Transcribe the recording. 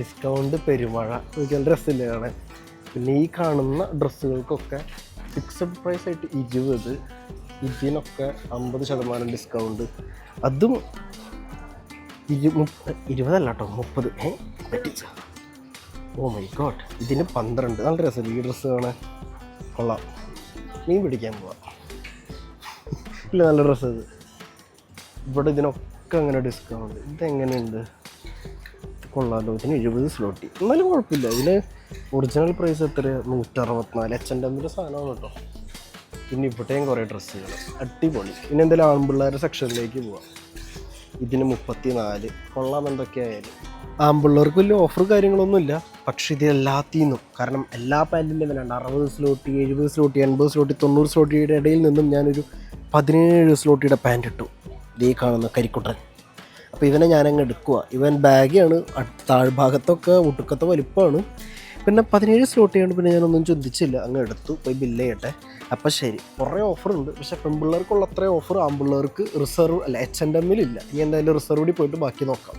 Discount പെരുമഴ നോക്കിയാൽ ഡ്രസ്സില്ല കാണാൻ. പിന്നെ ഈ കാണുന്ന ഡ്രസ്സുകൾക്കൊക്കെ ഫിക്സഡ് പ്രൈസ് ആയിട്ട് 20, ഇതിനൊക്കെ 50% ഡിസ്കൗണ്ട്. അതും 20 അല്ല കേട്ടോ, 30. പറ്റിച്ച. ഓ മൈ ഗോഡ്, ഇതിന് 12. നല്ല രസമില്ല ഈ ഡ്രസ്സ് കാണാൻ, കൊള്ളാം. മീൻ പിടിക്കാൻ പോവാം. ഇല്ല, നല്ല ഡ്രസ്സ് ഇത്. ഇവിടെ ഇതിനൊക്കെ അങ്ങനെ ഡിസ്കൗണ്ട്. ഇതെങ്ങനെയുണ്ട്? കൊള്ളാമല്ലോ. ഇതിന് 70 സ്ലോട്ടി. എന്നാലും കുഴപ്പമില്ല. ഇതിന് ഒറിജിനൽ പ്രൈസ് എത്ര? 164. H&Mൻ്റെ സാധനമാണ് കേട്ടോ. പിന്നെ ഇവിടെയും കുറേ ഡ്രസ്സുകൾ അടിപൊളി. പിന്നെ എന്തെങ്കിലും ആൺപിള്ളേരുടെ സെക്ഷനിലേക്ക് പോവാം. ഇതിന് 34. കൊള്ളാം എന്തൊക്കെയായാലും. ആൺപിള്ളേർക്ക് വലിയ ഓഫർ കാര്യങ്ങളൊന്നുമില്ല, പക്ഷെ ഇത് എല്ലാത്തിന്നും, കാരണം എല്ലാ പാൻറ്റിൻ്റെ വില ഉണ്ട്. 60 സ്ലോട്ടി, 70 സ്ലോട്ടി, 80 സ്ലോട്ടി, 90 സ്ലോട്ടിയുടെ ഇടയിൽ നിന്നും ഞാനൊരു 17 സ്ലോട്ടിയുടെ പാൻറ്റ് ഇട്ടു. ഇതേ കാണുന്ന കരിക്കുട്ടൻ. അപ്പോൾ ഇവനെ ഞാനങ്ങ് എടുക്കുക. ഇവൻ ബാഗിയാണ്, താഴ്ഭാഗത്തൊക്കെ ഒട്ടുക്കത്തെ വലിപ്പമാണ്. പിന്നെ 17 സ്ലോട്ടിയാണ്. പിന്നെ ഞാനൊന്നും ചിന്തിച്ചില്ല, അങ്ങ് എടുത്തു. പോയി ബില്ല് ചെയ്യട്ടെ. അപ്പം ശരി. കുറേ ഓഫറുണ്ട്, പക്ഷേ പെൺപിള്ളേർക്കുള്ള അത്രയും ഓഫർ ആൺപിള്ളേർക്ക് റിസർവ് അല്ല H&Mലില്ല. ഇനി എന്തായാലും റിസർവ് കൂടി പോയിട്ട് ബാക്കി നോക്കാം.